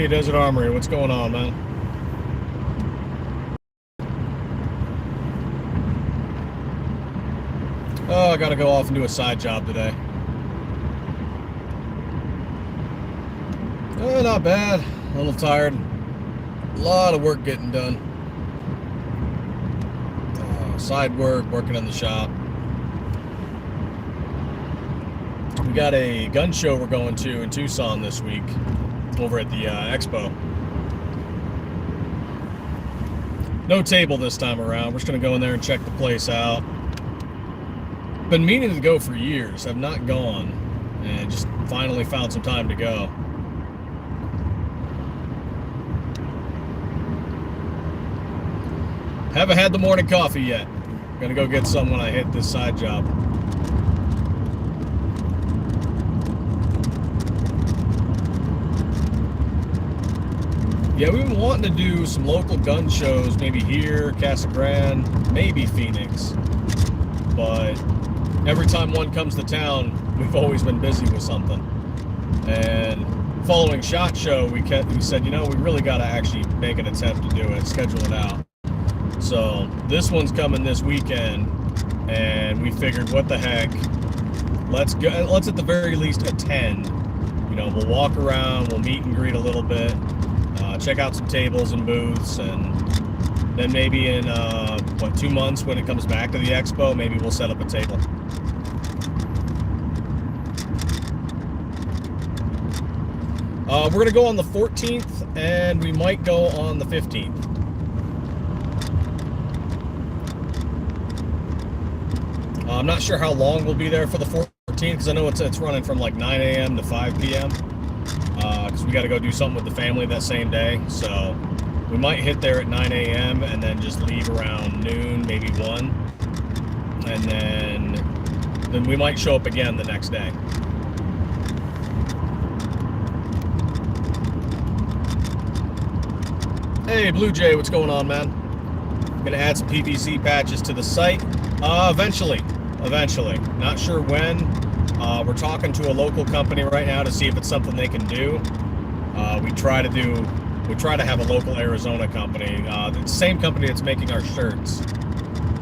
Hey, Desert Armory, what's going on, man? Oh, I gotta go off and do a side job today. Oh, not bad. A little tired. A lot of work getting done. Side work, working in the shop. We got a gun show we're going to in Tucson this week over at the expo. No table this time around. We're just going to go in there and check the place out. Been meaning to go for years. Have not gone, and just finally found some time to go. Haven't had the morning coffee yet. Gonna go get some when I hit this side job. Yeah, we've been wanting to do some local gun shows, maybe here, Casa Grande, maybe Phoenix. But every time one comes to town, we've always been busy with something. And following SHOT Show, we said, you know, we really got to actually make an attempt to do it, schedule it out. So this one's coming this weekend, and we figured, what the heck, let's at the very least attend. You know, we'll walk around, we'll meet and greet a little bit, check out some tables and booths, and then maybe in 2 months when it comes back to the expo, maybe we'll set up a table. We're gonna go on the 14th, and we might go on the 15th. I'm not sure how long we'll be there for the 14th, because I know it's running from like 9 a.m. to 5 p.m. Because we got to go do something with the family that same day. So we might hit there at 9 a.m. and then just leave around noon, maybe 1. And then we might show up again the next day. Hey, Blue Jay, what's going on, man? Gonna add some PVC patches to the site. Eventually. Not sure when. We're talking to a local company right now to see if it's something they can do. We try to have a local Arizona company. The same company that's making our shirts.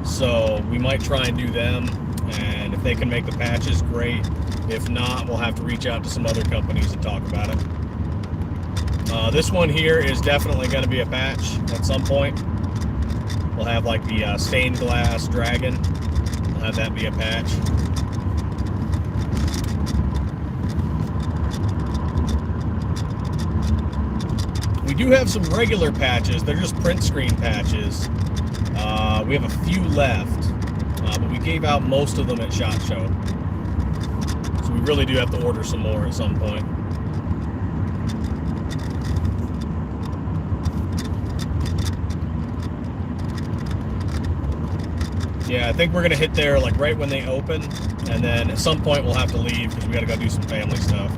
So we might try and do them. And if they can make the patches, great. If not, we'll have to reach out to some other companies and talk about it. This one here is definitely going to be a patch at some point. We'll have like the stained glass dragon. We'll have that be a patch. We do have some regular patches. They're just print screen patches. We have a few left, but we gave out most of them at SHOT Show. So we really do have to order some more at some point. Yeah, I think we're gonna hit there like right when they open, and then at some point we'll have to leave because we gotta go do some family stuff.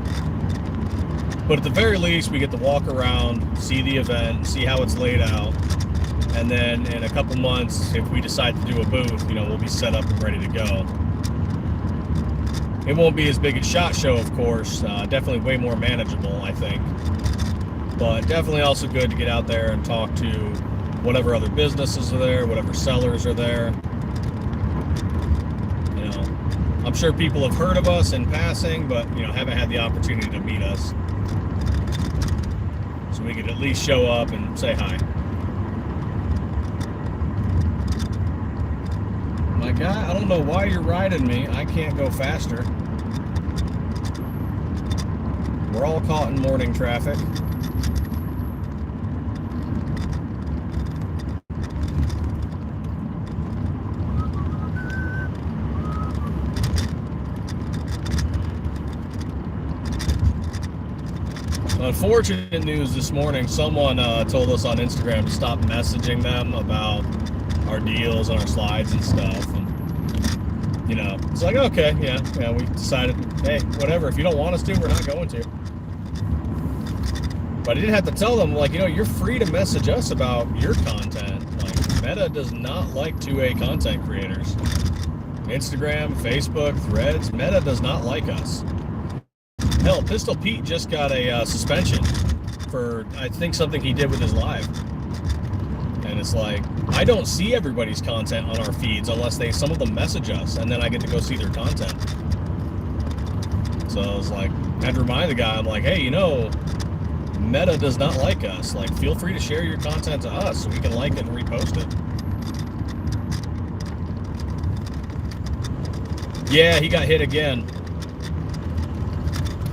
But at the very least, we get to walk around, see the event, see how it's laid out, and then in a couple months, if we decide to do a booth, you know, we'll be set up and ready to go. It won't be as big as SHOT Show, of course. Definitely way more manageable, I think. But definitely also good to get out there and talk to whatever other businesses are there, whatever sellers are there. You know, I'm sure people have heard of us in passing, but, you know, haven't had the opportunity to meet us. So we could at least show up and say hi. My guy, I don't know why you're riding me. I can't go faster. We're all caught in morning traffic. Unfortunate news this morning. Someone told us on Instagram to stop messaging them about our deals and our slides and stuff. And, you know, it's like, okay, yeah, we decided, hey, whatever. If you don't want us to, we're not going to. But I didn't have to tell them, like, you know, you're free to message us about your content. Like, Meta does not like 2A content creators. Instagram, Facebook, Threads, Meta does not like us. Hell, Pistol Pete just got a suspension for, I think, something he did with his live. And it's like, I don't see everybody's content on our feeds unless some of them message us, and then I get to go see their content. So I was like, I had to remind the guy, I'm like, hey, you know, Meta does not like us. Like, feel free to share your content to us so we can like it and repost it. Yeah, he got hit again.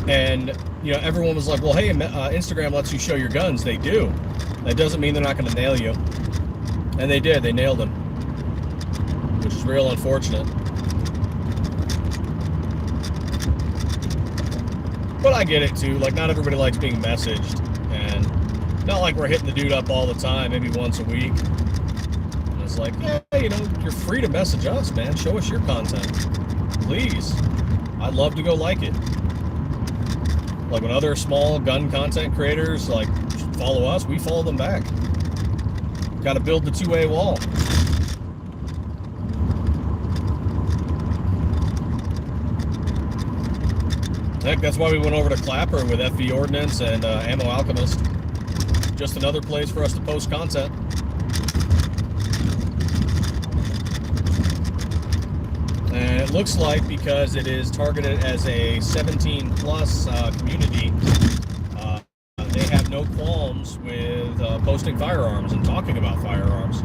And, you know, everyone was like, well, hey, Instagram lets you show your guns. They do. That doesn't mean they're not going to nail you. And they did. They nailed him. Which is real unfortunate. But I get it, too. Like, not everybody likes being messaged. And not like we're hitting the dude up all the time, maybe once a week. And it's like, yeah, you know, you're free to message us, man. Show us your content. Please. I'd love to go like it. Like when other small gun content creators like follow us, we follow them back. Got to build the two-way wall. Heck, that's why we went over to Clapper with FV Ordnance and Ammo Alchemist. Just another place for us to post content. And it looks like, because it is targeted as a 17-plus community, they have no qualms with posting firearms and talking about firearms.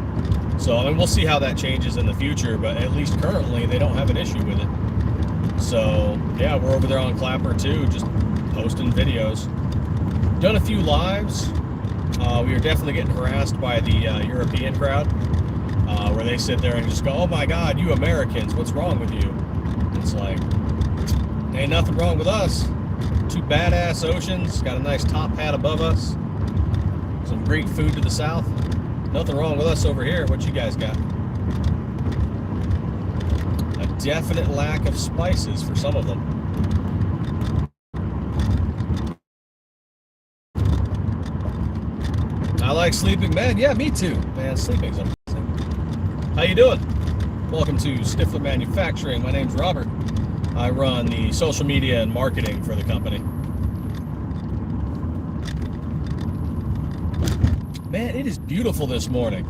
So, I mean, we'll see how that changes in the future, but at least currently, they don't have an issue with it. So, yeah, we're over there on Clapper, too, just posting videos. Done a few lives. We are definitely getting harassed by the European crowd. Where they sit there and just go, oh my God, you Americans, what's wrong with you? It's like, ain't nothing wrong with us. Two badass oceans, got a nice top hat above us, some great food to the south. Nothing wrong with us over here. What you guys got? A definite lack of spices for some of them. I like sleeping, man. Yeah, me too, man. Sleeping's amazing. How you doing? Welcome to Stiffler Manufacturing. My name's Robert. I run the social media and marketing for the company. Man, it is beautiful this morning.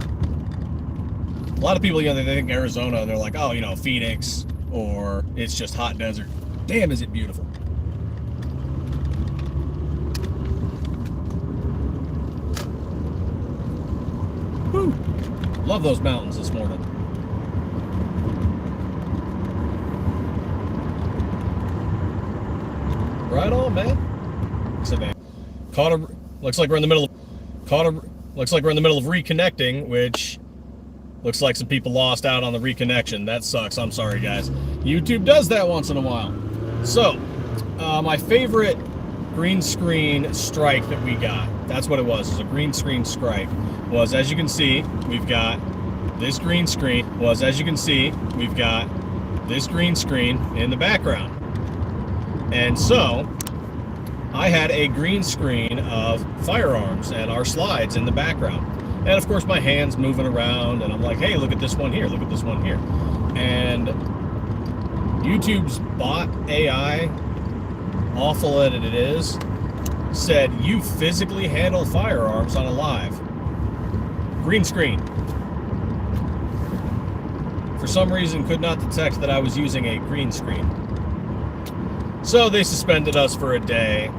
A lot of people, you know, they think Arizona, they're like, oh, you know, Phoenix, or it's just hot desert. Damn, is it beautiful. Whew. Love those mountains this morning. Right on, man. Looks like we're in the middle of reconnecting, which looks like some people lost out on the reconnection. That sucks. I'm sorry, guys. YouTube does that once in a while. So, my favorite green screen strike that we got, that's what it was. It was a green screen strike. Was, as you can see, we've got this green screen. Was, as you can see, we've got this green screen in the background. And so, I had a green screen of firearms and our slides in the background. And of course, my hand's moving around, and I'm like, hey, look at this one here, look at this one here. And YouTube's bot AI, awful at it is, said, you physically handle firearms on a live. Green screen. For some reason, could not detect that I was using a green screen. So they suspended us for a day,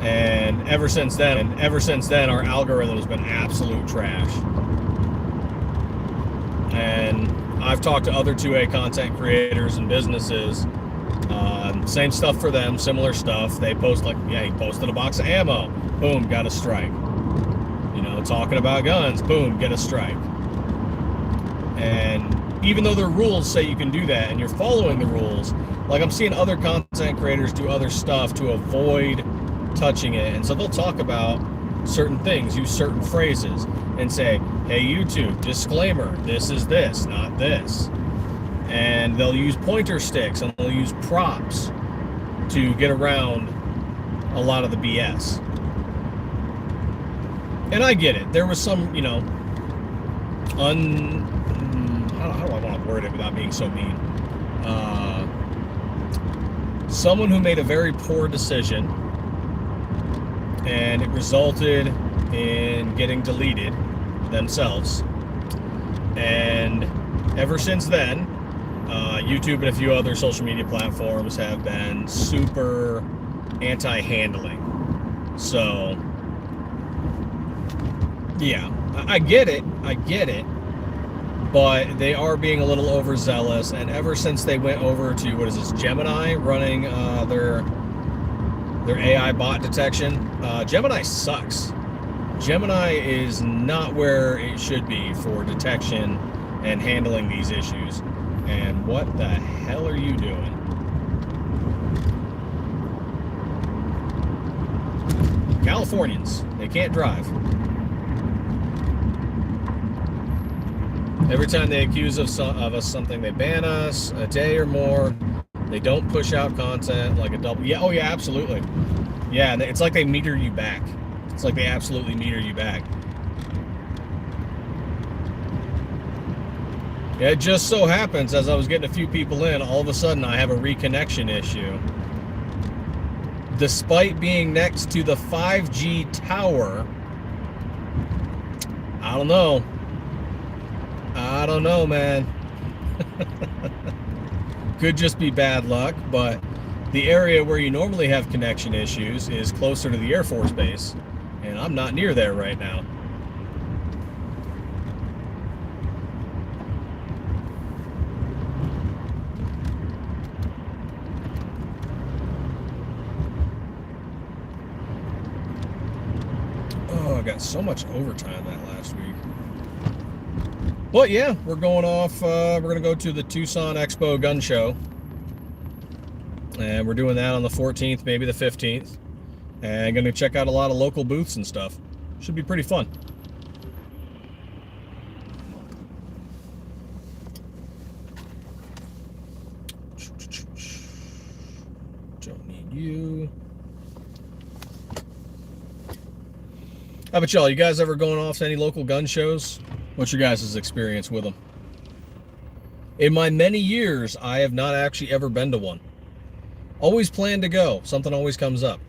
and ever since then, our algorithm has been absolute trash. And I've talked to other 2A content creators and businesses. Same stuff for them, similar stuff. They post like, yeah, he posted a box of ammo. Boom, got a strike. You know, talking about guns. Boom, get a strike. And even though their rules say you can do that and you're following the rules, like I'm seeing other content creators do other stuff to avoid touching it. And so they'll talk about certain things, use certain phrases, and say, hey, YouTube, disclaimer, this is this, not this. And they'll use pointer sticks and they'll use props to get around a lot of the BS. And I get it. There was some, you know, how do I want to word it without being so mean? Someone who made a very poor decision and it resulted in getting deleted themselves. And ever since then, YouTube and a few other social media platforms have been super anti-handling. So, yeah, I get it, but they are being a little overzealous. And ever since they went over to, what is this, Gemini, running their AI bot detection, Gemini sucks. Gemini is not where it should be for detection and handling these issues. And what the hell are you doing? Californians, they can't drive. Every time they accuse of us something, they ban us a day or more. They don't push out content like a double. Yeah, oh yeah, absolutely. Yeah, it's like they meter you back. It's like they absolutely meter you back. It just so happens, as I was getting a few people in, all of a sudden I have a reconnection issue. Despite being next to the 5G tower, I don't know. I don't know, man. Could just be bad luck, but the area where you normally have connection issues is closer to the Air Force Base, and I'm not near there right now. Oh, I got so much overtime that last week. But yeah, we're going off, we're going to go to the Tucson Expo gun show. And we're doing that on the 14th, maybe the 15th. And going to check out a lot of local booths and stuff. Should be pretty fun. Don't need you. How about y'all? You guys ever going off to any local gun shows? What's your guys' experience with them? In my many years, I have not actually ever been to one. Always plan to go. Something always comes up.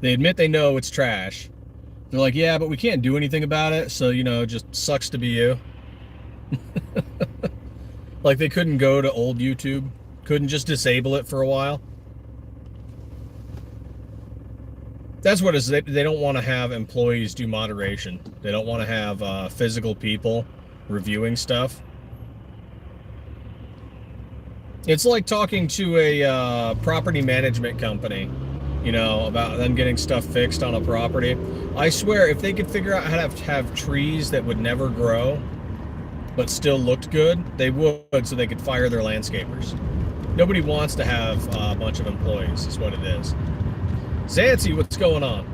They admit they know it's trash. They're like, yeah, but we can't do anything about it, so, you know, it just sucks to be you. Like they couldn't go to old YouTube, couldn't just disable it for a while. That's what it is. They don't want to have employees do moderation. They don't want to have physical people reviewing stuff. It's like talking to a property management company, you know, about them getting stuff fixed on a property. I swear, if they could figure out how to have trees that would never grow but still looked good, they would, so they could fire their landscapers. Nobody wants to have a bunch of employees, is what it is. Zancy, what's going on?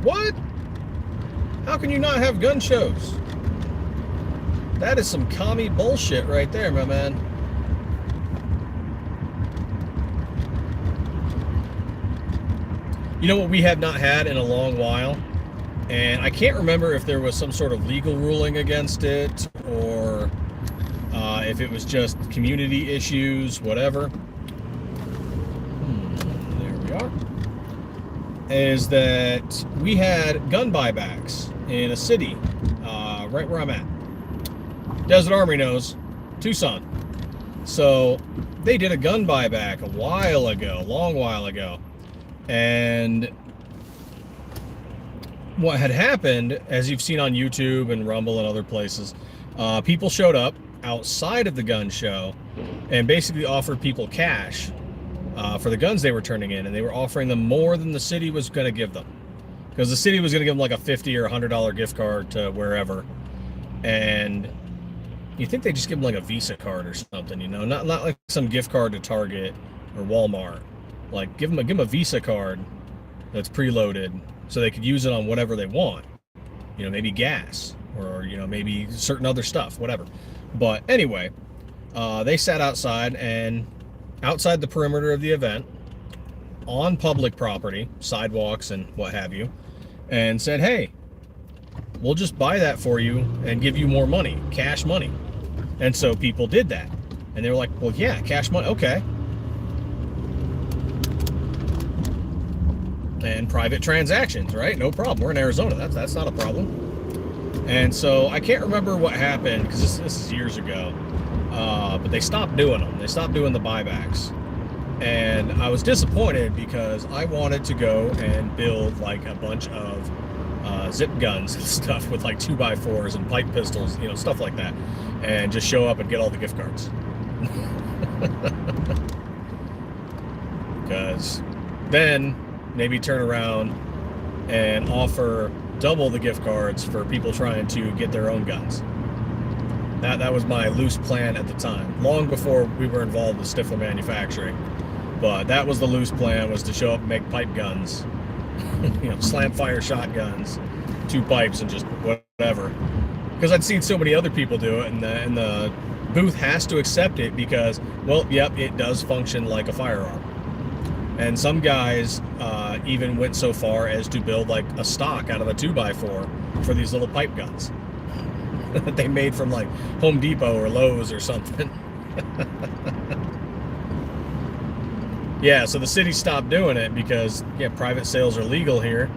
What? How can you not have gun shows? That is some commie bullshit right there, my man. You know what we have not had in a long while? And I can't remember if there was some sort of legal ruling against it or if it was just community issues, whatever. There we are. Is that we had gun buybacks in a city right where I'm at. Desert Army knows, Tucson. So they did a gun buyback a while ago, a long while ago. And what had happened, as you've seen on YouTube and Rumble and other places, people showed up outside of the gun show and basically offered people cash for the guns they were turning in, and they were offering them more than the city was going to give them, because the city was going to give them like a $50 or $100 gift card to wherever, and you think they just give them like a Visa card or something, you know, not like some gift card to Target or Walmart. Like give them a Visa card that's preloaded, so they could use it on whatever they want. You know, maybe gas or, you know, maybe certain other stuff, whatever. But anyway, they sat outside outside the perimeter of the event on public property, sidewalks and what have you. and said, hey, we'll just buy that for you and give you more money, cash money. And so people did that. And they were like, well, yeah, cash money, okay. And private transactions, right? No problem. We're in Arizona. That's not a problem. And so I can't remember what happened, because this is years ago. But they stopped doing them. They stopped doing the buybacks. And I was disappointed because I wanted to go and build like a bunch of zip guns and stuff with like 2x4s and pipe pistols, you know, stuff like that. And just show up and get all the gift cards. Because then maybe turn around and offer double the gift cards for people trying to get their own guns. That was my loose plan at the time, long before we were involved with Stiffler Manufacturing. But that was the loose plan, was to show up and make pipe guns, you know, slam fire shotguns, 2 pipes and just whatever. Because I'd seen so many other people do it, and the booth has to accept it because, well, yep, it does function like a firearm. And some guys even went so far as to build like a stock out of a 2x4 for these little pipe guns that they made from like Home Depot or Lowe's or something. Yeah, so the city stopped doing it because, yeah, private sales are legal here.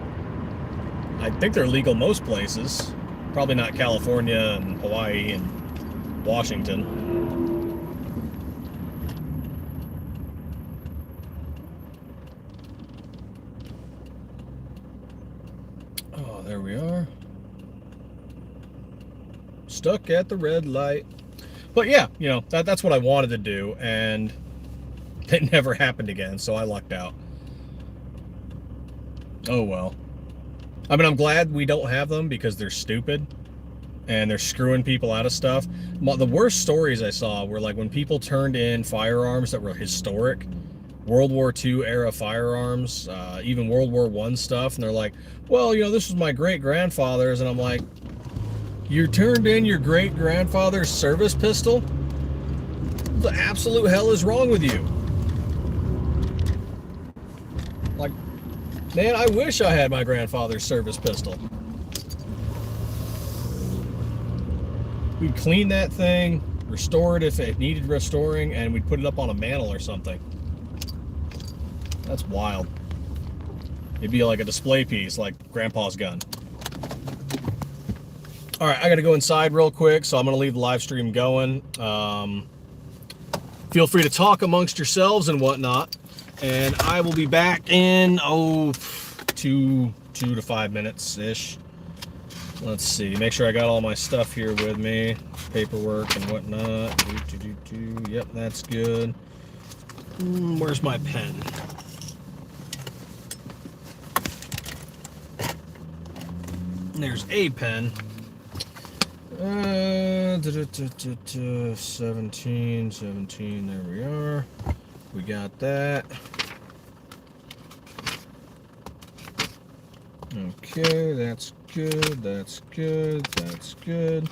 I think they're legal most places. Probably not California and Hawaii and Washington. Oh, there we are. Stuck at the red light. But yeah, you know, that's what I wanted to do, and it never happened again, so I lucked out. Oh well. I mean, I'm glad we don't have them because they're stupid and they're screwing people out of stuff. The worst stories I saw were like when people turned in firearms that were historic, World War II era firearms, even World War I stuff, and they're like, well, you know, this was my great-grandfather's, and I'm like, you turned in your great-grandfather's service pistol? What the absolute hell is wrong with you? Like, man, I wish I had my grandfather's service pistol. We'd clean that thing, restore it if it needed restoring, and we'd put it up on a mantle or something. That's wild. It'd be like a display piece, like Grandpa's gun. All right, I got to go inside real quick, so I'm going to leave the live stream going. Feel free to talk amongst yourselves and whatnot, and I will be back in, 2 to 5 minutes-ish. Let's see, make sure I got all my stuff here with me, paperwork and whatnot. Yep, that's good. Where's my pen? There's a pen. 17, there we are. We got that. Okay, that's good, that's good, that's good.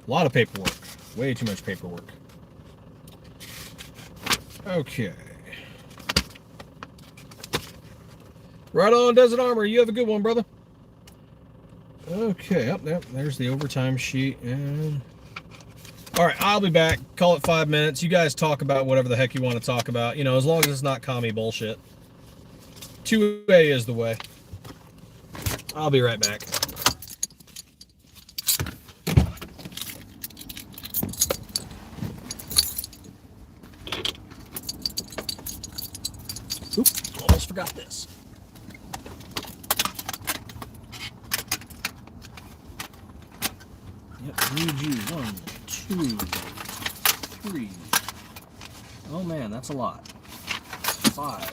A lot of paperwork. Way too much paperwork. Okay. Right on, Desert Armory. You have a good one, brother. Okay, yep, there's the overtime sheet. And all right, I'll be back. Call it 5 minutes. You guys talk about whatever the heck you want to talk about. You know, as long as it's not commie bullshit. 2A is the way. I'll be right back. Oop, almost forgot this. Yep, need you. 1, 2, 3. Oh man, that's a lot. 5.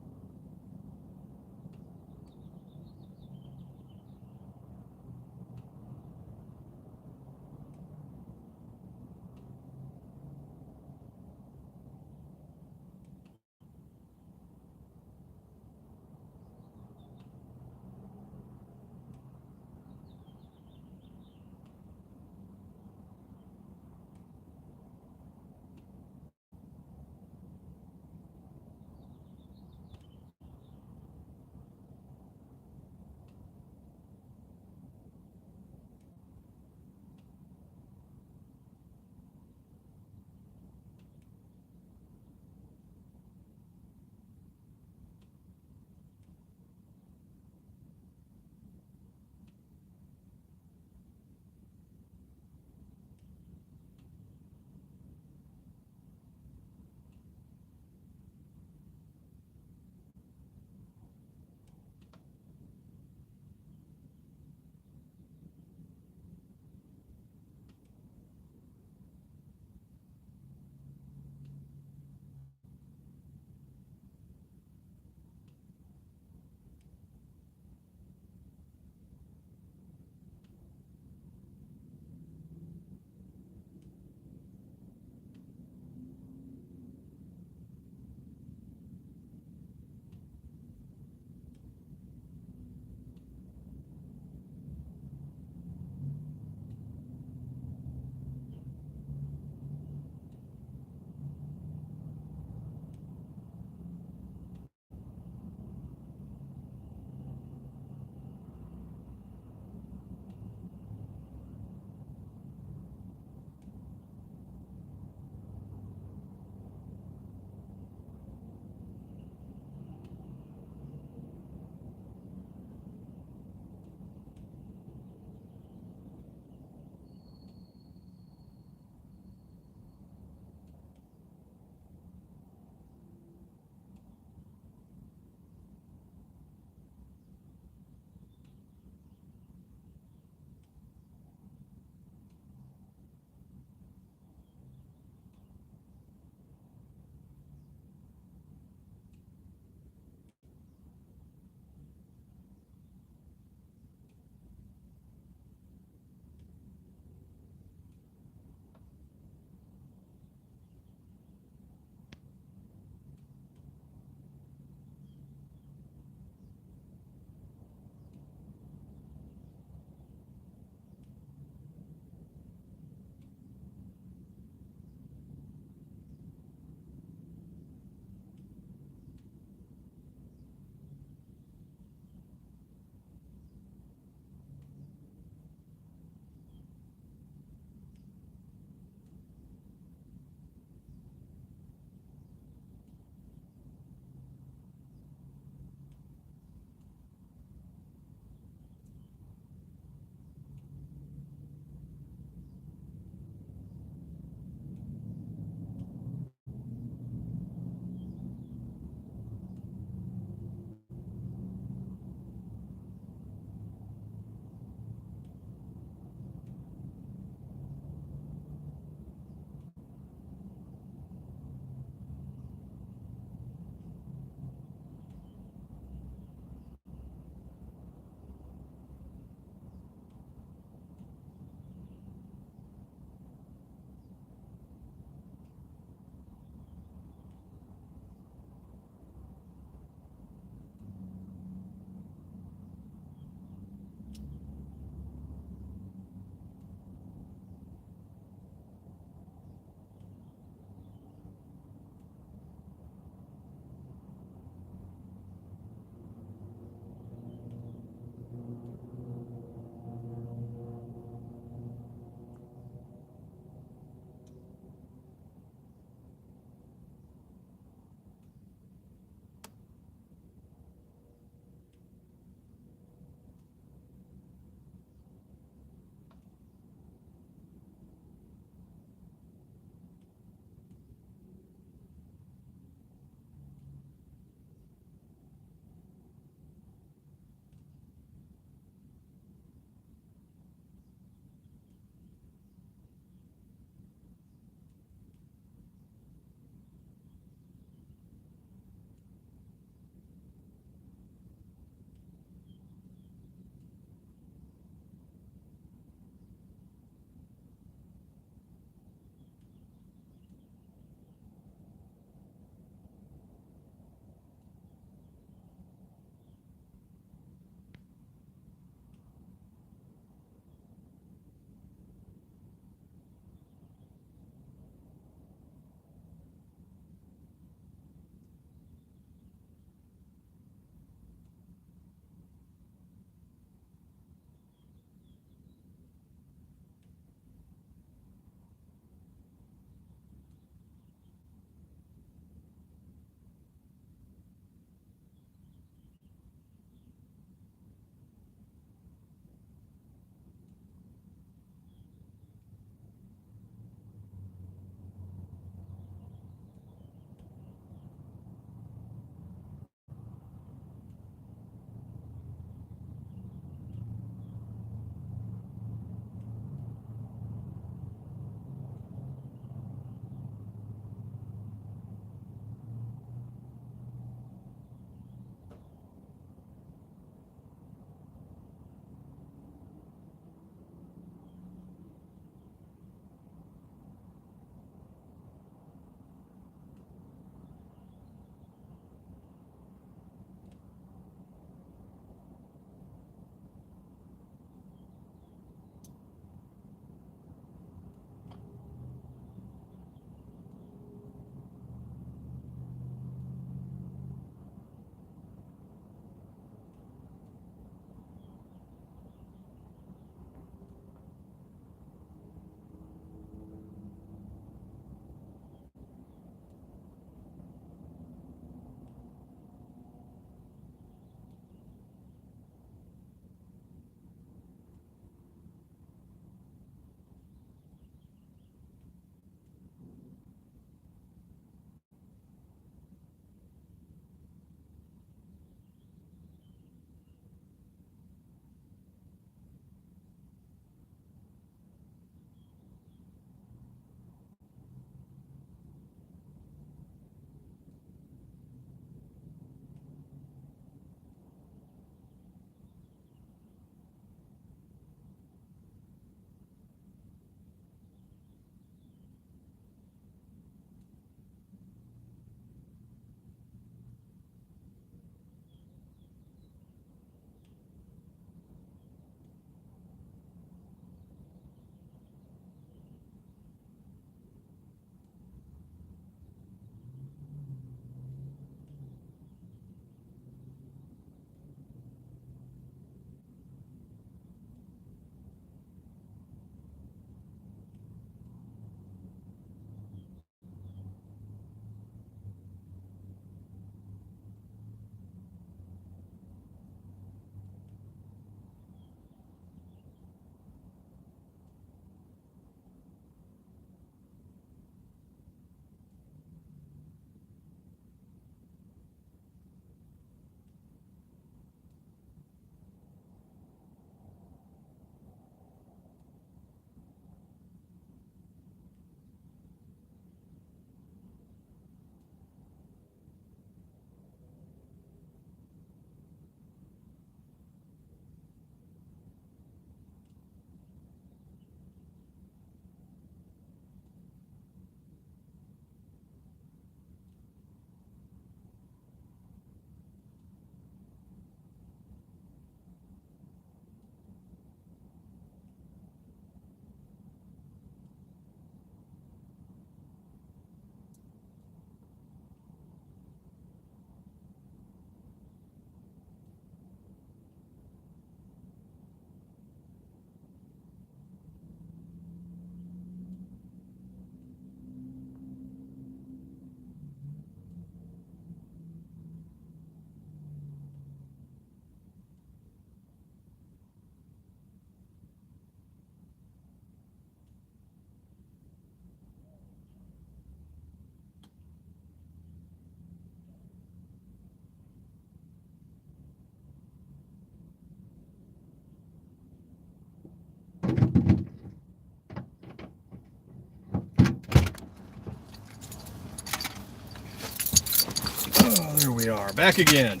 are, back again.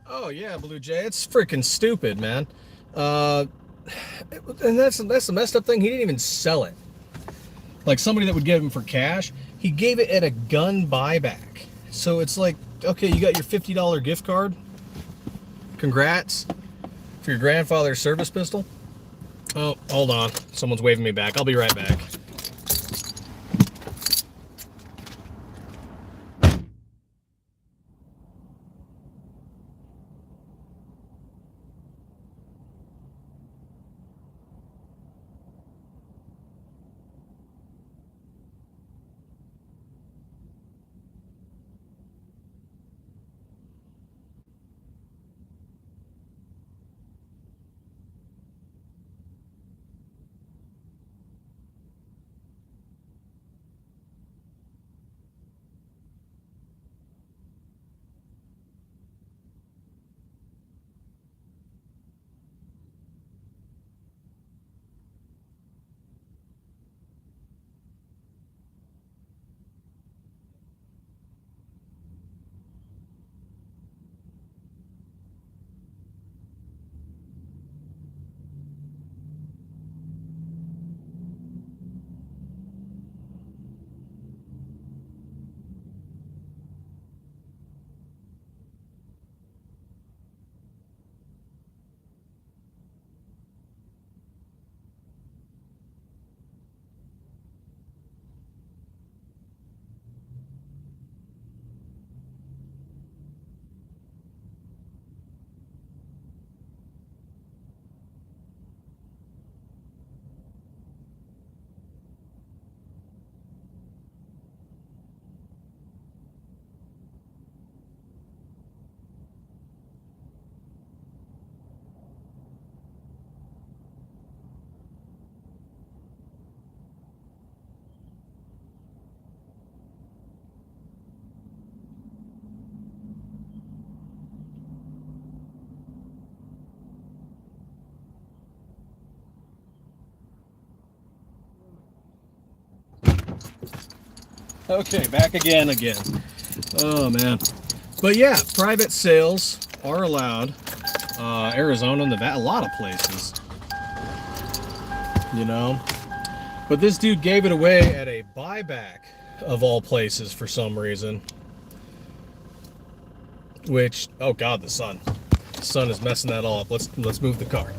Oh yeah, Blue Jay, it's freaking stupid, man. And that's the messed up thing. He didn't even sell it. Like somebody that would give him for cash, he gave it at a gun buyback. So it's like, okay, you got your $50 gift card. Congrats for your grandfather's service pistol. Oh, hold on. Someone's waving me back. I'll be right back. Okay, back again. Oh man. But yeah, private sales are allowed. Arizona, Nevada, a lot of places. You know? But this dude gave it away at a buyback of all places for some reason. Which, oh god, the sun. The sun is messing that all up. Let's move the car.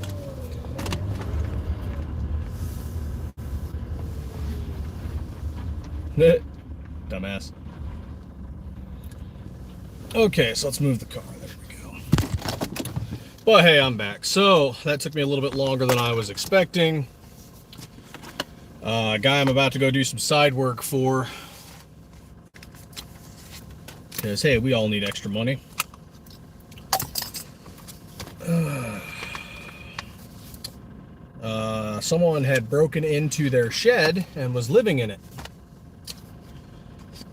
Dumbass. Okay, so let's move the car. There we go. But hey, I'm back. So that took me a little bit longer than I was expecting. A guy I'm about to go do some side work for. Because hey, we all need extra money. Someone had broken into their shed and was living in it.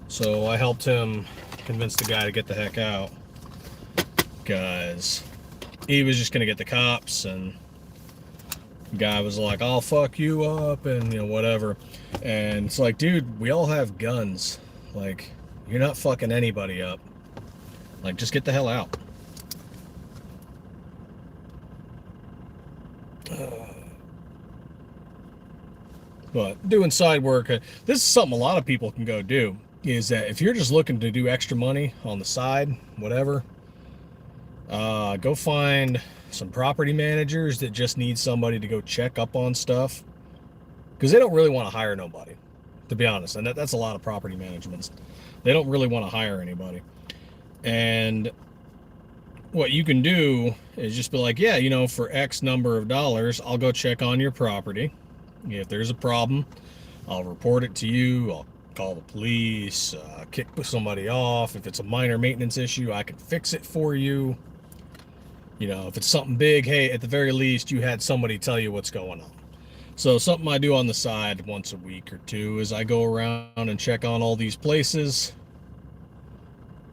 So I helped him convince the guy to get the heck out, because he was just gonna get the cops, and the guy was like, I'll fuck you up, and you know, whatever. And it's like, dude, we all have guns. Like, you're not fucking anybody up. Like, just get the hell out. But doing side work, this is something a lot of people can go do. Is that if you're just looking to do extra money on the side, whatever, go find some property managers that just need somebody to go check up on stuff, because they don't really want to hire nobody, to be honest. And that's a lot of property managements. They don't really want to hire anybody. And what you can do is just be like, yeah, you know, for X number of dollars, I'll go check on your property. If there's a problem, I'll report it to you. I'll call the police, kick somebody off. If it's a minor maintenance issue, I can fix it for you. You know, if it's something big, hey, at the very least, you had somebody tell you what's going on. So something I do on the side once a week or two is I go around and check on all these places.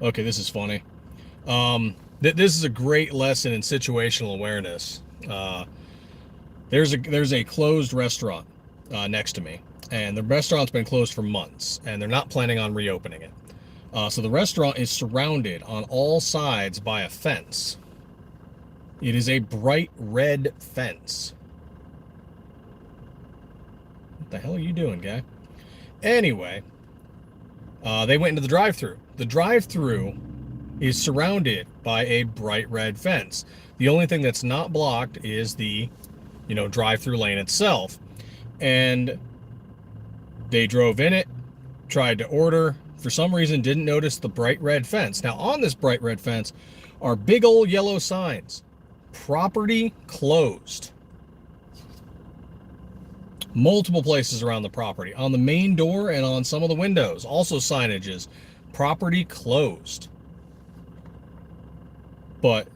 Okay, this is funny. This is a great lesson in situational awareness. There's a closed restaurant next to me, and the restaurant's been closed for months, and they're not planning on reopening it. So the restaurant is surrounded on all sides by a fence. It is a bright red fence. What the hell are you doing, guy? Anyway, they went into the drive-thru. The drive-thru is surrounded by a bright red fence. The only thing that's not blocked is the, drive-thru lane itself. And they drove in it, tried to order. For some reason, didn't notice the bright red fence. Now, on this bright red fence are big old yellow signs. Property closed. Multiple places around the property. On the main door and on some of the windows. Also signages. Property closed. But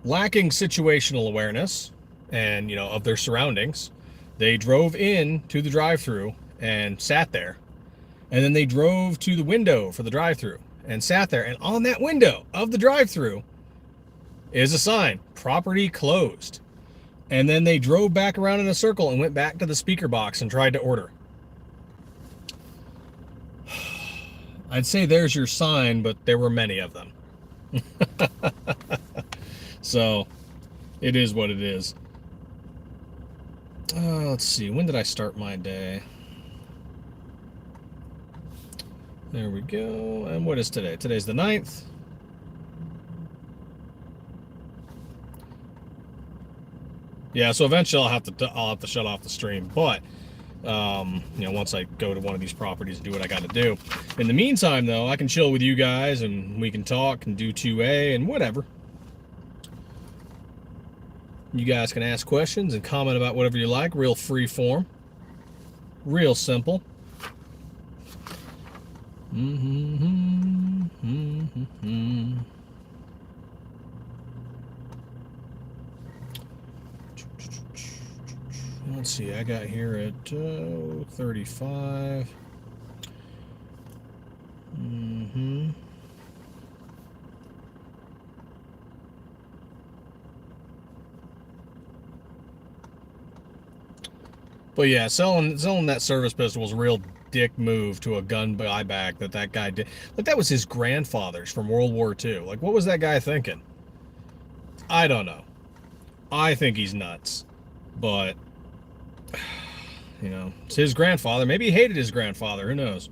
lacking situational awareness and, of their surroundings, they drove in to the drive-thru and sat there. And then they drove to the window for the drive-thru and sat there. And on that window of the drive-thru is a sign, property closed. And then they drove back around in a circle and went back to the speaker box and tried to order. I'd say there's your sign, but there were many of them. So it is what it is. Let's see. When did I start my day? There we go. And what is today? Today's the 9th. Yeah, so eventually I'll have to shut off the stream. But once I go to one of these properties and do what I got to do. In the meantime, though, I can chill with you guys and we can talk and do 2A and whatever. You guys can ask questions and comment about whatever you like. Real free form. Real simple. Let's see, I got here at 35. But yeah, selling that service pistol was a real dick move to a gun buyback that guy did. Like, that was his grandfather's from World War II. Like, what was that guy thinking? I don't know. I think he's nuts. But, it's his grandfather. Maybe he hated his grandfather. Who knows?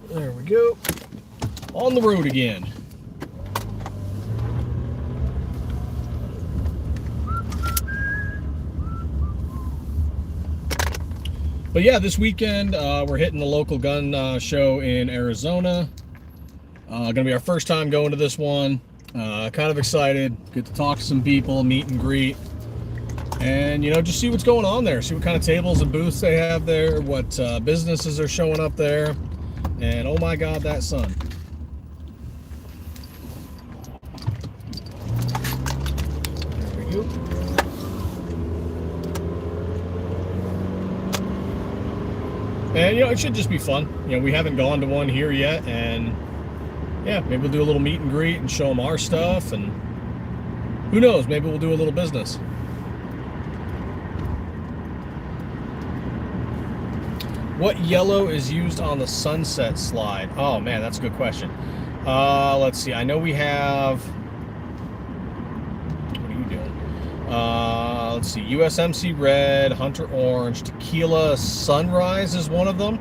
There we go. On the road again. But yeah, this weekend we're hitting the local gun show in Arizona. Gonna be our first time going to this one. Kind of excited. Get to talk to some people, meet and greet, and just see what's going on there. See what kind of tables and booths they have there. What businesses are showing up there. And oh my God, that sun. There we go. And, it should just be fun. We haven't gone to one here yet, and yeah, maybe we'll do a little meet and greet and show them our stuff, and who knows, maybe we'll do a little business. What yellow is used on the sunset slide? Oh man, that's a good question. Let's see, I know we have, what are you doing? Let's see, USMC red, Hunter orange, tequila sunrise is one of them.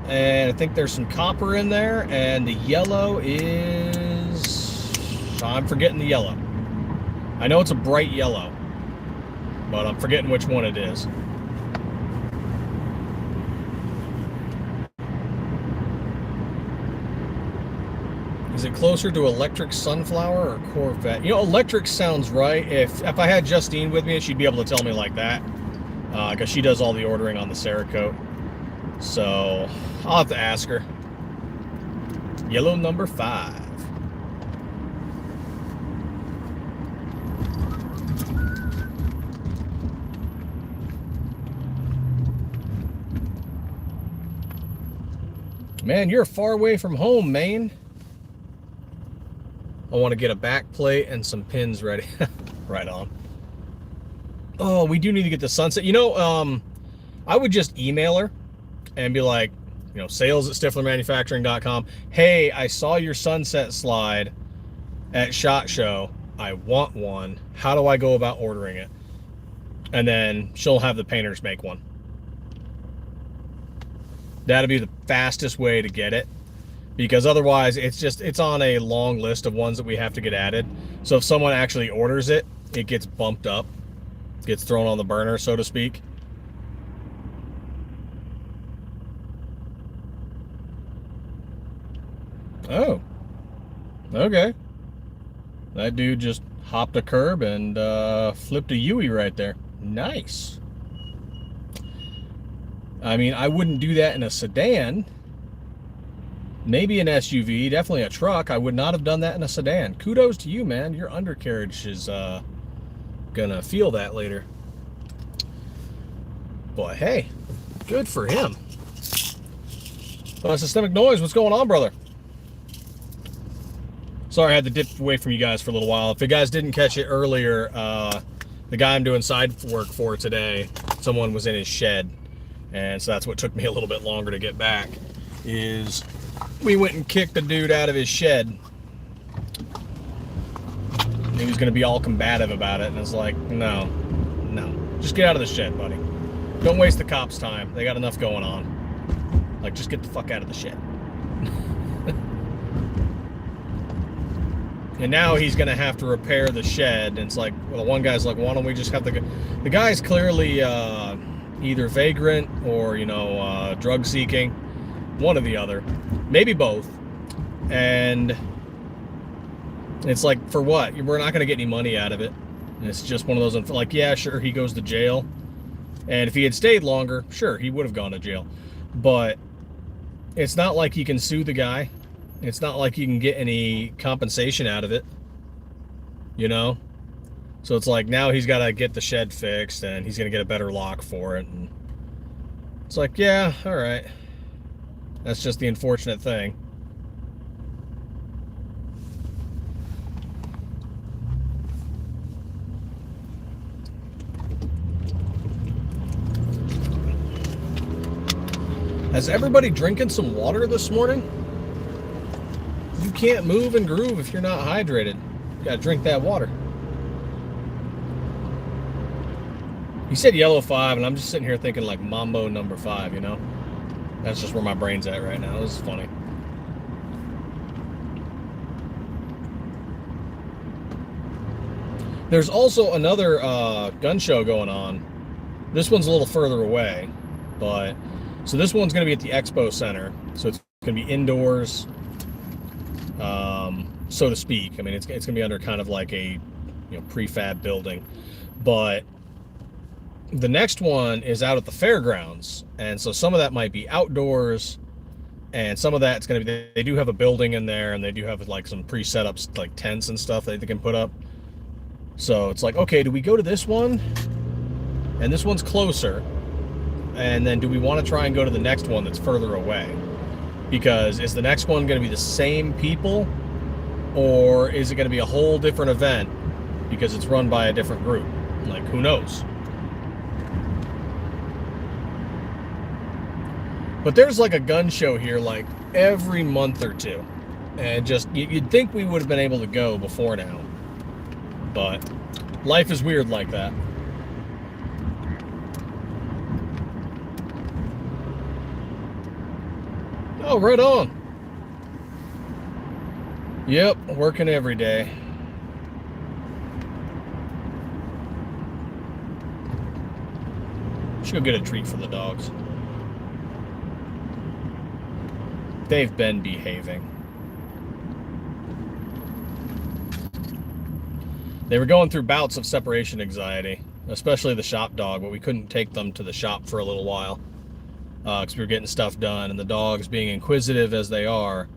And I think there's some copper in there, and the yellow is, I'm forgetting the yellow. I know it's a bright yellow, but I'm forgetting which one it is. Is it closer to electric sunflower or Corvette? Electric sounds right. If I had Justine with me, she'd be able to tell me like that, because she does all the ordering on the Cerakote. So I'll have to ask her. Yellow number 5. Man, you're far away from home, Maine. I want to get a back plate and some pins ready. Right on. Oh, we do need to get the sunset. You know, I would just email her and be like, you know, sales@stifflermanufacturing.com. Hey, I saw your sunset slide at SHOT Show. I want one. How do I go about ordering it? And then she'll have the painters make one. That'll be the fastest way to get it, because otherwise it's on a long list of ones that we have to get added. So if someone actually orders it, it gets bumped up, gets thrown on the burner, so to speak. Oh, okay. That dude just hopped a curb and flipped a Yui right there. Nice. I mean, I wouldn't do that in a sedan. Maybe an SUV, definitely a truck. I would not have done that in a sedan. Kudos to you, man. Your undercarriage is gonna feel that later. But hey, good for him. Systemic noise, what's going on, brother? Sorry I had to dip away from you guys for a little while. If you guys didn't catch it earlier, the guy I'm doing side work for today, someone was in his shed. And so that's what took me a little bit longer to get back, is we went and kicked the dude out of his shed. He was going to be all combative about it, and it's like, no, just get out of the shed, buddy. Don't waste the cops' time. They got enough going on. Like, just get the fuck out of the shed. And now he's going to have to repair the shed, and it's like, well, one guy's like, why don't we just have the guy's clearly either vagrant or, you know, drug seeking, one or the other, maybe both. And it's like, for what? We're not going to get any money out of it. And it's just one of those, like, yeah, sure, he goes to jail. And if he had stayed longer, sure, he would have gone to jail. But it's not like you can sue the guy. It's not like you can get any compensation out of it, you know? So it's like, now he's got to get the shed fixed, and he's going to get a better lock for it. And it's like, yeah, all right. That's just the unfortunate thing. Has everybody drinking some water this morning? You can't move and groove if you're not hydrated. You gotta drink that water. You said yellow 5, and I'm just sitting here thinking like Mambo number 5, you know? That's just where my brain's at right now. This is funny. There's also another gun show going on. This one's a little further away, but so this one's going to be at the Expo Center. So it's going to be indoors, so to speak. I mean, it's going to be under kind of like a, you know, prefab building, but the next one is out at the fairgrounds, and so some of that might be outdoors, and some of that's going to be, they do have a building in there, and they do have like some pre-set up like tents and stuff that they can put up. So it's like, okay, do we go to this one? And this one's closer. And then do we want to try and go to the next one that's further away? Because is the next one going to be the same people, or is it going to be a whole different event because it's run by a different group? Like, who knows? But there's like a gun show here like every month or two. And just, you'd think we would have been able to go before now. But life is weird like that. Oh, right on. Yep, working every day. Should go get a treat for the dogs. They've been behaving. They were going through bouts of separation anxiety, especially the shop dog, but we couldn't take them to the shop for a little while because we were getting stuff done, and the dogs, being inquisitive as they are,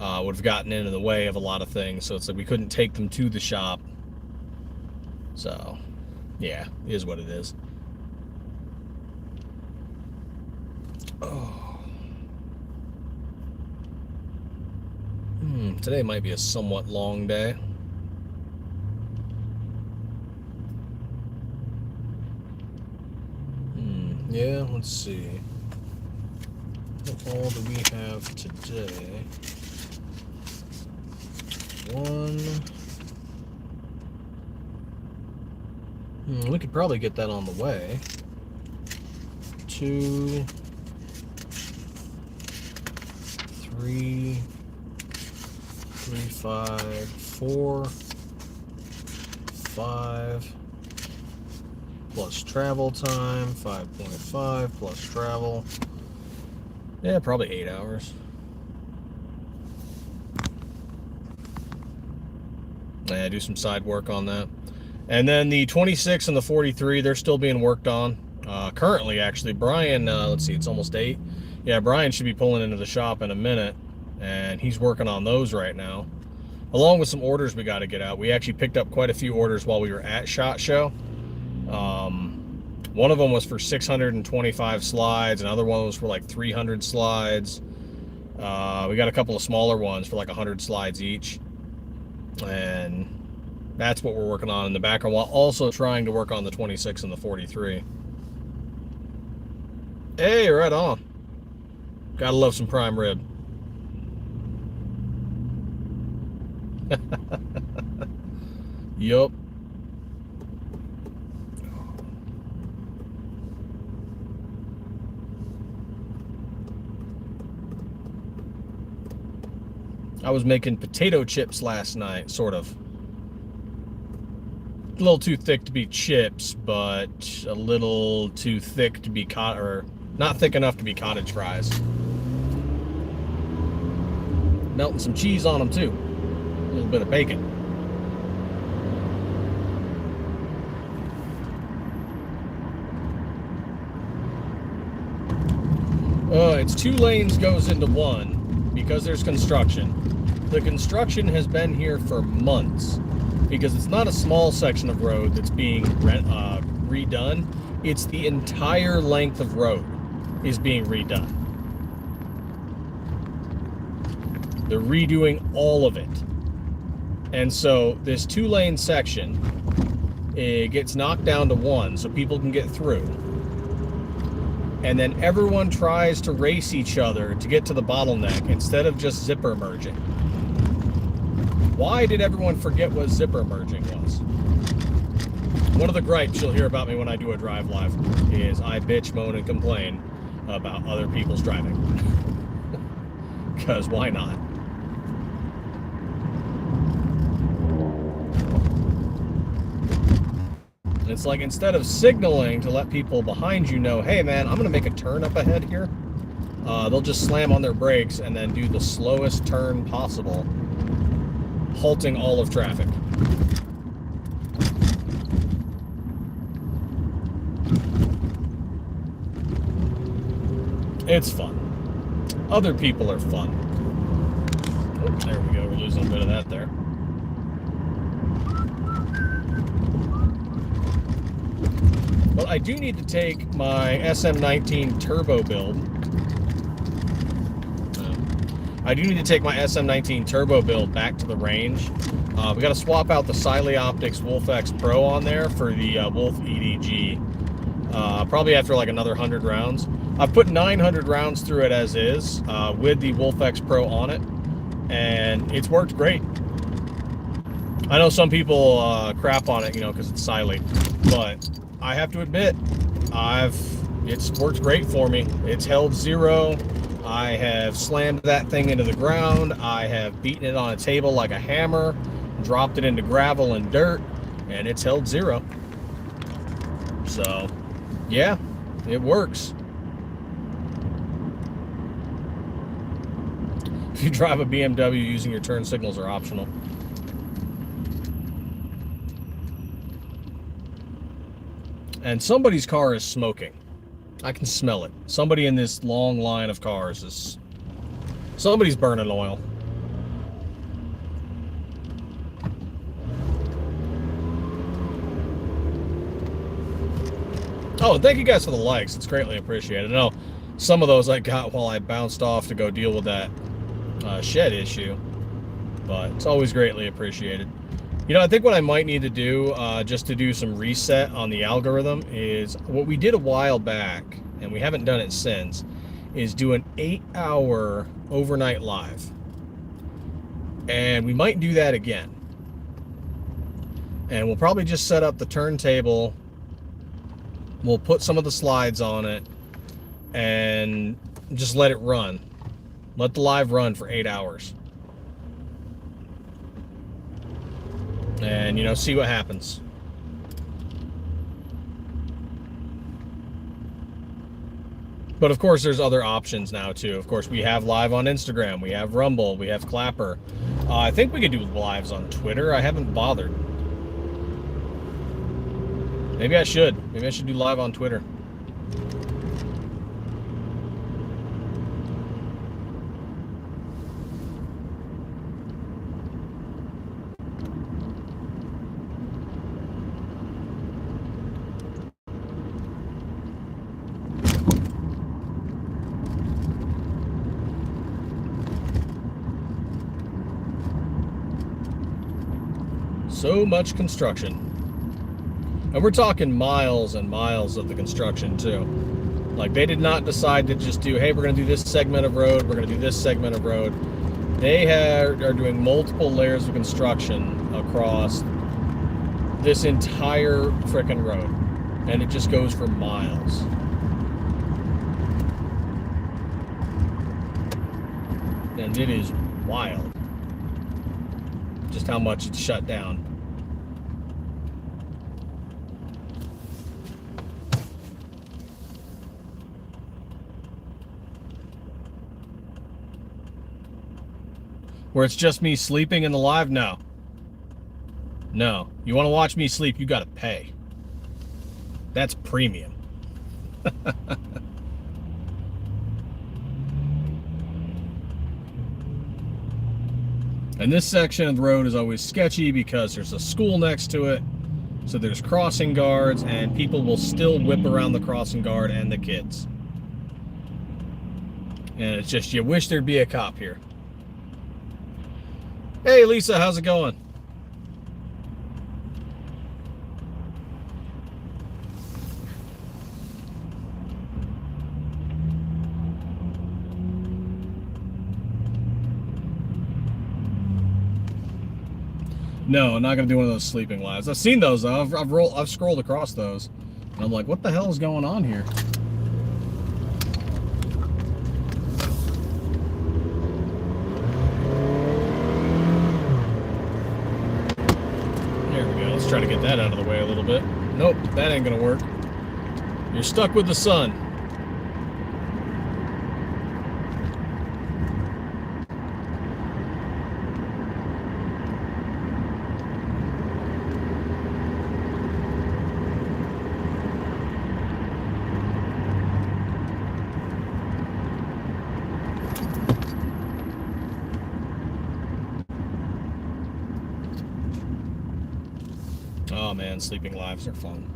would have gotten in the way of a lot of things. So it's like we couldn't take them to the shop. So, yeah, it is what it is. Oh. Today might be a somewhat long day. Yeah, let's see. What all do we have today? We could probably get that on the way. 2, 3, 5, 4, 5, plus travel time, 5.5 plus travel. Yeah, probably 8 hours. Yeah, do some side work on that. And then the 26 and the 43, they're still being worked on. Currently, actually, Brian, let's see, it's almost 8. Yeah, Brian should be pulling into the shop in a minute, and he's working on those right now, along with some orders we got to get out. We actually picked up quite a few orders while we were at SHOT Show. One of them was for 625 slides. Another one was for like 300 slides. We got a couple of smaller ones for like 100 slides each. And that's what we're working on in the background, while also trying to work on the 26 and the 43. Hey, right on. Gotta love some prime rib. Yup. I was making potato chips last night, sort of. A little too thick to be chips, but a little too thick to be not thick enough to be cottage fries. Melting some cheese on them too. A little bit of bacon. It's 2 lanes goes into 1 because there's construction. The construction has been here for months because it's not a small section of road that's being redone. It's the entire length of road is being redone. They're redoing all of it. And so this 2-lane section, it gets knocked down to 1 so people can get through. And then everyone tries to race each other to get to the bottleneck instead of just zipper merging. Why did everyone forget what zipper merging was? One of the gripes you'll hear about me when I do a drive live is I bitch, moan, and complain about other people's driving. Because why not? It's like, instead of signaling to let people behind you know, hey man, I'm going to make a turn up ahead here, they'll just slam on their brakes and then do the slowest turn possible, halting all of traffic. It's fun. Other people are fun. Oh, there we go. We're losing a bit of that there. But I do need to take my SM19 turbo build. I do need to take my SM19 turbo build back to the range. We got to swap out the Siley Optics Wolf X Pro on there for the Wolf EDG. Probably after like another 100 rounds. I've put 900 rounds through it as is, with the Wolf X Pro on it, and it's worked great. I know some people crap on it, you know, because it's Siley, but I have to admit, it's worked great for me. It's held 0. I have slammed that thing into the ground. I have beaten it on a table like a hammer, dropped it into gravel and dirt, and it's held 0. So, yeah, it works. If you drive a BMW, using your turn signals are optional. And somebody's car is smoking. I can smell it. Somebody in this long line of cars is... Somebody's burning oil. Oh, thank you guys for the likes. It's greatly appreciated. I know some of those I got while I bounced off to go deal with that shed issue. but it's always greatly appreciated. You know, I think what I might need to do, just to do some reset on the algorithm, is what we did a while back, and we haven't done it since, is do an 8-hour overnight live. And we might do that again. And we'll probably just set up the turntable. We'll put some of the slides on it and just let it run. Let the live run for 8 hours. And, you know, see what happens. But of course, there's other options now too. Of course, we have live on Instagram, we have Rumble, we have Clapper. I think we could do lives on Twitter. I haven't bothered. Maybe I should. Maybe I should do live on Twitter. So much construction. And we're talking miles and miles of the construction too. Like, they did not decide to just do, hey, we're going to do this segment of road, we're going to do this segment of road. They are doing multiple layers of construction across this entire frickin' road. And it just goes for miles. And it is wild just how much it's shut down. Where it's just me sleeping in the live? No. No. You want to watch me sleep, you got to pay. That's premium. And this section of the road is always sketchy because there's a school next to it. So there's crossing guards, and people will still whip around the crossing guard and the kids. And it's just, you wish there'd be a cop here. Hey Lisa, how's it going? No, I'm not gonna do one of those sleeping lives. I've seen those though. I've scrolled across those, and I'm like, what the hell is going on here? There we go. Let's try to get that out of the way a little bit. Nope, that ain't gonna work. You're stuck with the sun. Oh man, sleeping lives are fun.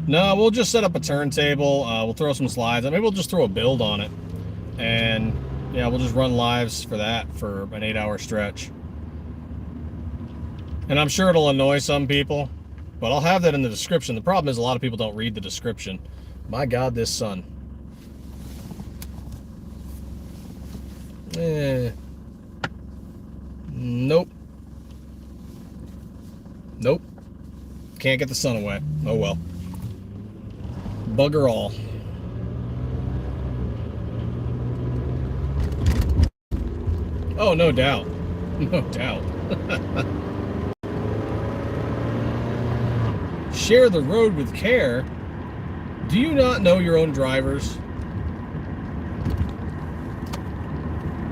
No, we'll just set up a turntable. We'll throw some slides. Maybe we'll just throw a build on it. And yeah, we'll just run lives for that for an 8-hour stretch. And I'm sure it'll annoy some people, but I'll have that in the description. The problem is a lot of people don't read the description. My God, this sun. Nope. Nope. Can't get the sun away. Oh well. Bugger all. Oh, no doubt. No doubt. Share the road with care. Do you not know your own drivers?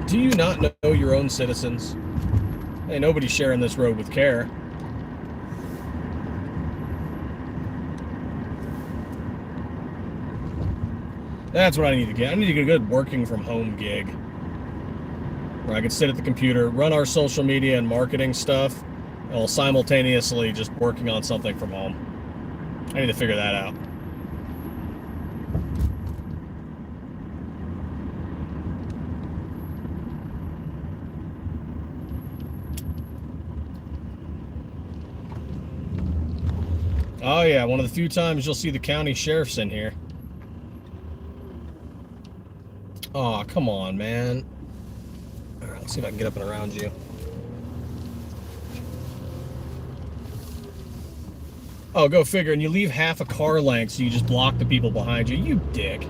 Do you not know your own citizens? Hey, nobody's sharing this road with care. That's what I need to get. I need to get a good working from home gig where I can sit at the computer, run our social media and marketing stuff, while simultaneously just working on something from home. I need to figure that out. Oh yeah, one of the few times you'll see the county sheriffs in here. Oh, come on, man. All right, let's see if I can get up and around you. Oh, go figure. And you leave half a car length, so you just block the people behind you. You dick.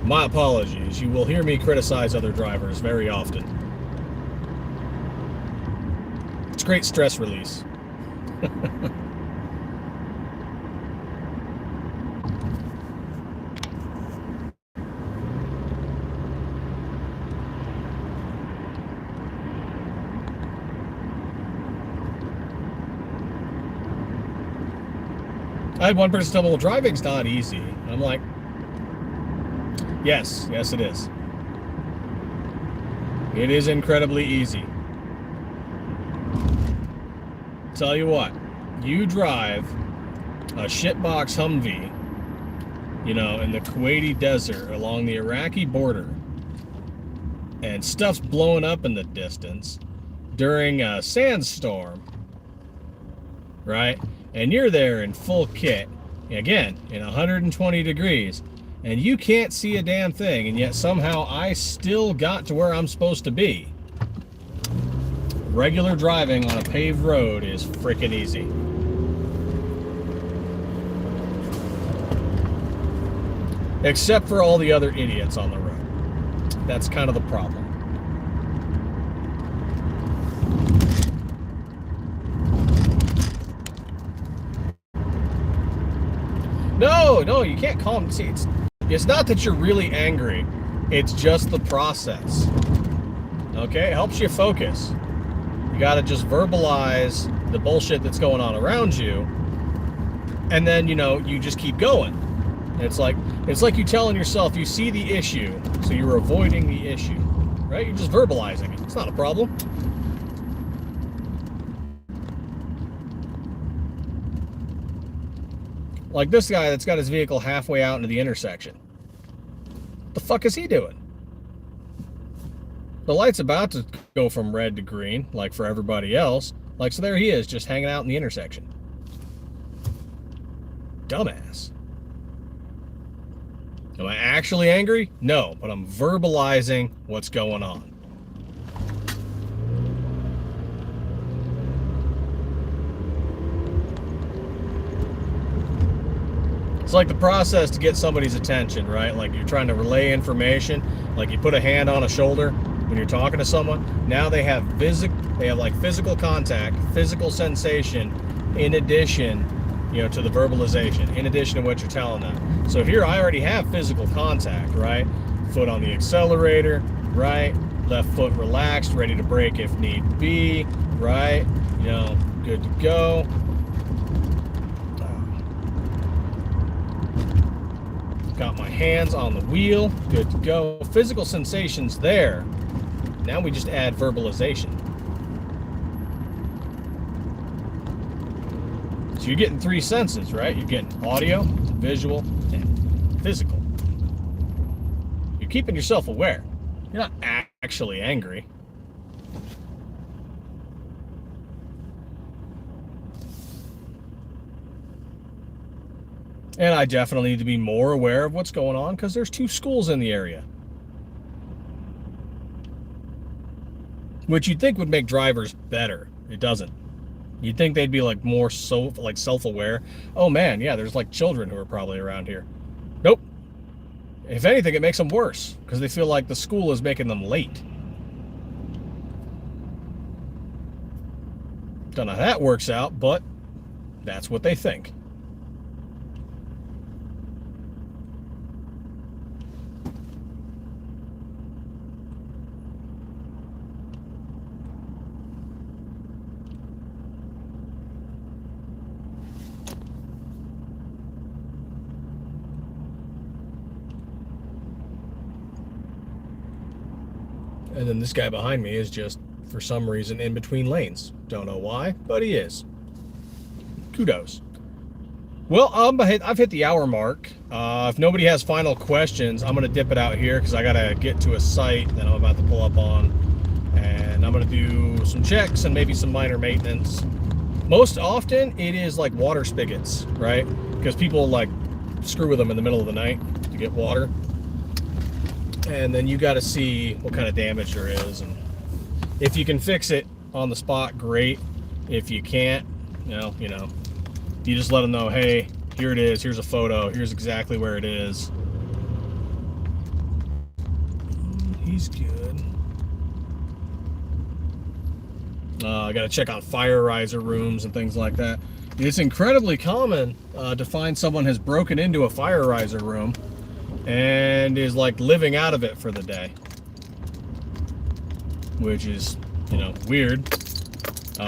My apologies. You will hear me criticize other drivers very often. It's great stress release. I had one person tell me, well, driving's not easy. And I'm like, yes, it is. It is incredibly easy. Tell you what, you drive a shitbox Humvee, you know, in the Kuwaiti desert along the Iraqi border, and stuff's blowing up in the distance during a sandstorm, right? And you're there in full kit, again, in 120 degrees, and you can't see a damn thing, and yet somehow I still got to where I'm supposed to be. Regular driving on a paved road is freaking easy. Except for all the other idiots on the road. That's kind of the problem. No, you can't calm. See, it's not that you're really angry. It's just the process. Okay? It helps you focus. You got to just verbalize the bullshit that's going on around you. And then, you know, you just keep going. It's like you telling yourself you see the issue, so you're avoiding the issue. Right? You're just verbalizing it. It's not a problem. Like this guy that's got his vehicle halfway out into the intersection. What the fuck is he doing? The light's about to go from red to green, like for everybody else. Like, so there he is, just hanging out in the intersection. Dumbass. Am I actually angry? No, but I'm verbalizing what's going on. It's like the process to get somebody's attention, right? Like you're trying to relay information, like you put a hand on a shoulder when you're talking to someone. Now they have like physical contact, physical sensation, in addition, you know, to the verbalization, in addition to what you're telling them. So here I already have physical contact, right? Foot on the accelerator, right? Left foot relaxed, ready to brake if need be, right? You know, good to go. Got my hands on the wheel, good to go. Physical sensations there. Now we just add verbalization. So you're getting three senses, right? You're getting audio, visual, and physical. You're keeping yourself aware. You're not actually angry. And I definitely need to be more aware of what's going on because there's 2 schools in the area. Which you'd think would make drivers better. It doesn't. You'd think they'd be like more self-aware. Oh man, yeah, there's like children who are probably around here. Nope. If anything, it makes them worse because they feel like the school is making them late. Don't know how that works out, but that's what they think. And then this guy behind me is just, for some reason, in between lanes. Don't know why, but he is. Kudos. Well, I've hit the hour mark. If nobody has final questions, I'm going to dip it out here because I got to get to a site that I'm about to pull up on. And I'm going to do some checks and maybe some minor maintenance. Most often, it is like water spigots, right? Because people like screw with them in the middle of the night to get water. And then you got to see what kind of damage there is. And if you can fix it on the spot, great. If you can't, you just let them know, hey, here it is, here's a photo, here's exactly where it is. He's good. I got to check on fire riser rooms and things like that. It's incredibly common to find someone has broken into a fire riser room and is like living out of it for the day, which is, weird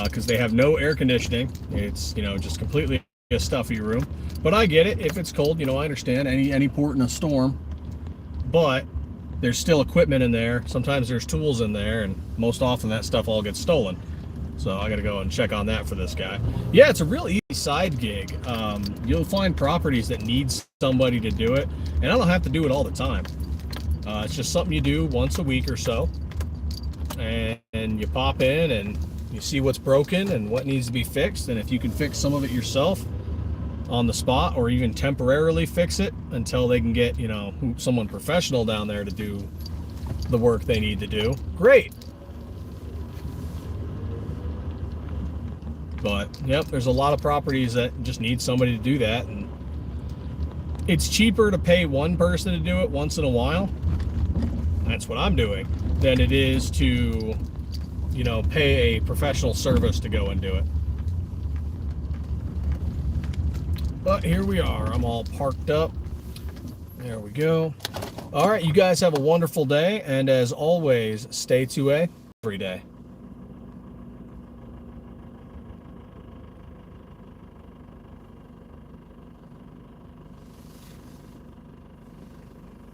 because they have no air conditioning. It's, just completely a stuffy room. But I get it. If it's cold, I understand any port in a storm. But there's still equipment in there. Sometimes there's tools in there, and most often that stuff all gets stolen. So I got to go and check on that for this guy. Yeah, it's a real easy side gig. You'll find properties that need somebody to do it, and I don't have to do it all the time. It's just something you do once a week or so, and you pop in and you see what's broken and what needs to be fixed. And if you can fix some of it yourself on the spot, or even temporarily fix it until they can get, someone professional down there to do the work they need to do, great. But yep, there's a lot of properties that just need somebody to do that, and it's cheaper to pay one person to do it once in a while, that's what I'm doing, than it is to, pay a professional service to go and do it. But here we are. I'm all parked up. There we go. All right, you guys have a wonderful day, and as always, stay 2A every day.